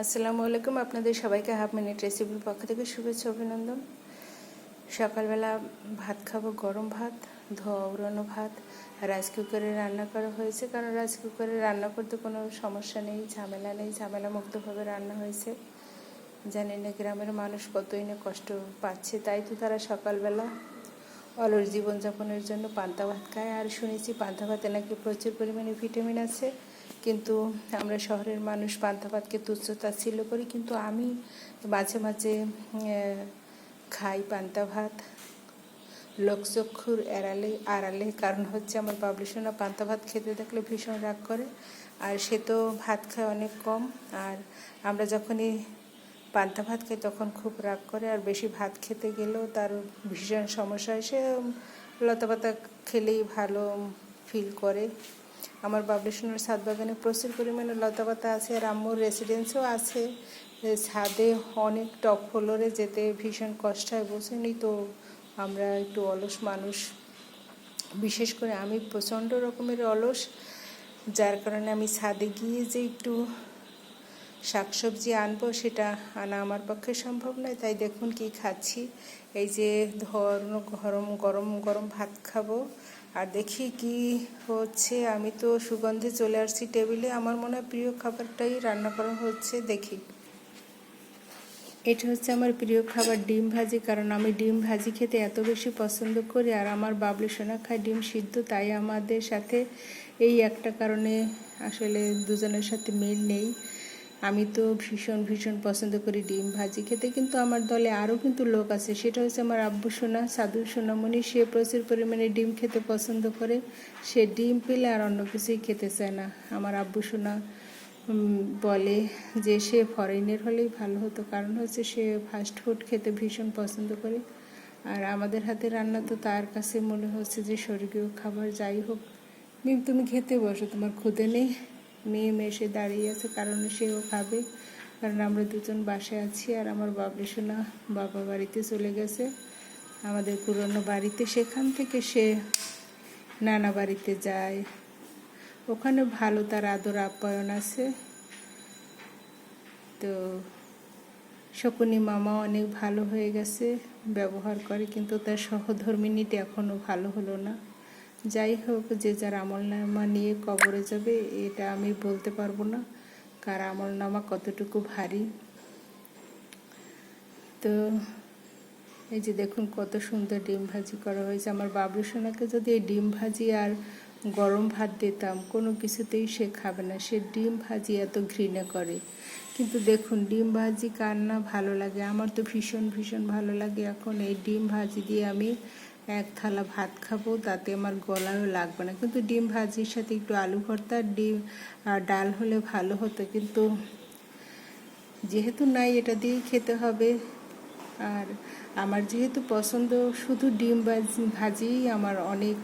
আসসালামু আলাইকুম। আপনাদের সবাইকে হাফ মিনিট রেসিপির পক্ষ থেকে শুভেচ্ছা অভিনন্দন। সকালবেলা ভাত খাবো, গরম ভাত, ধোয়া উড়ানো ভাত। রাইস কুকারে রান্না করা হয়েছে, কারণ রাইস কুকারে রান্না করতে কোনো সমস্যা নেই, ঝামেলা নেই, ঝামেলা মুক্তভাবে রান্না হয়েছে। জানি না গ্রামের মানুষ কতই না কষ্ট পাচ্ছে, তাই তো তারা সকালবেলা অলস জীবনযাপনের জন্য পান্তা ভাত খায়। আর শুনেছি পান্তা ভাতে নাকি প্রচুর পরিমাণে ভিটামিন আছে, কিন্তু আমরা শহরের মানুষ পান্তা ভাতকে তুচ্ছ তাচ্ছিল্য করি। কিন্তু আমি মাঝে মাঝে খাই পান্তা ভাত লোকচক্ষুর আড়ালে। কারণ হচ্ছে আমার বাবলুসোনা পান্তা ভাত খেতে দেখলে ভীষণ রাগ করে, আর সে তো ভাত খায় অনেক কম। আর আমরা যখনই পান্তা ভাত খাই তখন খুব রাগ করে, আর বেশি ভাত খেতে গেলেও তার ভীষণ সমস্যা হয়। সে লতা পাতা খেলেই ভালো ফিল করে। আমার বাবলুসোনার ছাদ বাগানে প্রচুর পরিমাণে লতা পাতা আছে, আর আম্মুর রেসিডেন্সও আছে। ছাদে অনেক টপ ফ্লোরে যেতে ভীষণ কষ্ট হয়, বোঝেনি তো। আমরা একটু অলস মানুষ, বিশেষ করে আমি প্রচণ্ড রকমের অলস, যার কারণে আমি ছাদে গিয়ে যে একটু শাকসবজি আনবো সেটা আনা আমার পক্ষে সম্ভব নয়। তাই দেখুন কি খাচ্ছি, এই যে গরম গরম গরম ভাত খাবো। আর দেখি কি হচ্ছে, আমি তো সুগন্ধে চলে আসছি টেবিলে। আমার মনে হয় প্রিয় খাবারটাই রান্না করা হচ্ছে। দেখি, এটা হচ্ছে আমার প্রিয় খাবার ডিম ভাজি, কারণ আমি ডিম ভাজি খেতে এত বেশি পছন্দ করি। আর আমার বাবলুসোনা খায় ডিম সিদ্ধ, তাই আমাদের সাথে এই একটা কারণে আসলে দুজনের সাথে মিল নেই। আমি তো ভীষণ ভীষণ পছন্দ করি ডিম ভাজি খেতে, কিন্তু আমার দলে আরও কিন্তু লোক আছে। সেটা হচ্ছে আমার আব্বু সোনা, সাধু সোনামণি। সে প্রচুর পরিমাণে ডিম খেতে পছন্দ করে। সে ডিম পেলে আর অন্য কিছুই খেতে চায় না। আমার আব্বু সোনা বলে যে সে ফরেনের হলেই ভালো হতো, কারণ হচ্ছে সে ফাস্ট ফুড খেতে ভীষণ পছন্দ করে। আর আমাদের হাতে রান্না তো তার কাছে মনে হচ্ছে যে স্বর্গীয় খাবার। যাই হোক, মিম তুমি খেতে বসো, তোমার ক্ষুদে নেই। মিম এসে দাঁড়িয়ে আছে, কারণ সেও খাবে, কারণ আমরা দুজন বাসায় আছি। আর আমার বাবলুসোনা বাবা বাড়িতে চলে গেছে, আমাদের পুরনো বাড়িতে। সেখান থেকে সে নানা বাড়িতে যায়, ওখানে ভালো তার আদর আপ্যায়ন আছে। তো শকুনি মামা অনেক ভালো হয়ে গেছে, ব্যবহার করে, কিন্তু তার সহধর্মিণীটি এখনও ভালো হলো না। যাই হোক, যে যার আমলনামা নিয়ে কবরে যাবে এটা আমি বলতে পারবো না, কার আমলনামা কতটুকু ভারী। তো এই যে দেখুন কত সুন্দর ডিম ভাজি করা হয়েছে। আমার বাবলুসোনাকে যদি এই ডিম ভাজি আর গরম ভাত দিতাম, কোনো কিছুতেই সে খাবে না। সে ডিম ভাজি এত ঘৃণা করে। কিন্তু দেখুন, ডিম ভাজি কার না ভালো লাগে, আমার তো ভীষণ ভীষণ ভালো লাগে। এখন এই ডিম ভাজি দিয়ে আমি এক থালা ভাত খাবো, তাতে আমার গলাও লাগবে না। কিন্তু ডিম ভাজির সাথে একটু আলু ভর্তা, ডিম আর ডাল হলে ভালো হতো, কিন্তু যেহেতু নাই, এটা দিয়েই খেতে হবে। আর আমার যেহেতু পছন্দ শুধু ডিম ভাজিই আমার অনেক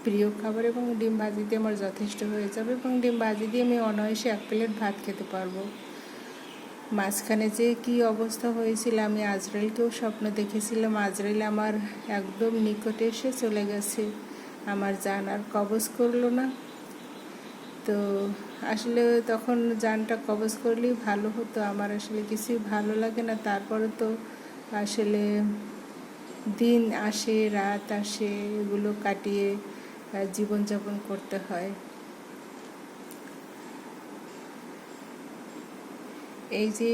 প্রিয় খাবার, এবং ডিম ভাজি দিয়ে আমার যথেষ্ট হয়ে যাবে, এবং ডিম ভাজি দিয়ে আমি অনায়াসে 1 প্লেট ভাত খেতে পারবো। মাঝখানে যে কি অবস্থা হয়েছিল, আমি আজরাইলকেও স্বপ্ন দেখেছিলাম। আজরাইল আমার একদম নিকটে এসে চলে গেছে, আমার জান আর কবজ করলো না। তো আসলে তখন জানটা কবজ করলেই ভালো হতো। আমার আসলে কিছুই ভালো লাগে না। তারপরে তো আসলে দিন আসে, রাত আসে, এগুলো কাটিয়ে জীবনযাপন করতে হয়। এই যে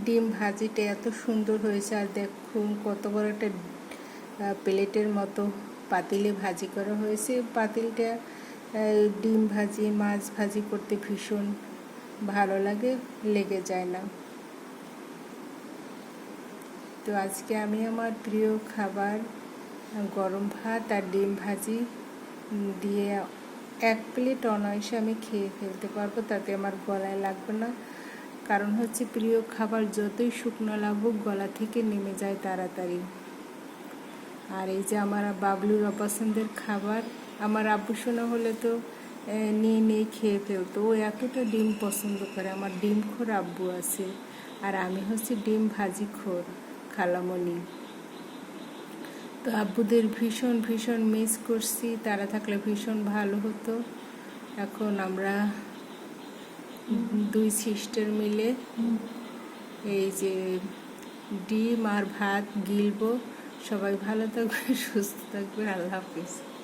ডিম ভাজিটা এত সুন্দর হয়েছে, আর দেখুন কত বড় একটা প্লেটের মতো পাতিলে ভাজি করা হয়েছে। পাতিলটা ডিম ভাজি, মাছ ভাজি করতে ভীষণ ভালো লাগে, লেগে যায় না। তো আজকে আমি আমার প্রিয় খাবার গরম ভাত আর ডিম ভাজি দিয়ে 1 প্লেট অনায়াসে আমি খেয়ে ফেলতে পারবো, তাতে আমার গলায় লাগবে না। কারণ হচ্ছে প্রিয় খাবার যতই শুকনো লাগুক গলা থেকে নেমে যায় তাড়াতাড়ি। আর এই যে আমার বাবলুর অপছন্দের খাবার, আমার আব্বু সোনা হলে তো নিয়ে নিয়ে খেয়ে ফেলতো। ও এতটা ডিম পছন্দ করে। আমার ডিম খোর আব্বু আছে, আর আমি হচ্ছে ডিম ভাজি খোর খালামণি। তো আব্বুদের ভীষণ ভীষণ মিস করছি, তারা থাকলে ভীষণ ভালো হতো। এখন আমরা দুই সিস্টার মিলে এই যে ডিম আর ভাত গিলবো। সবাই ভালো থাকবে, সুস্থ থাকবে। আল্লাহ হাফিজ।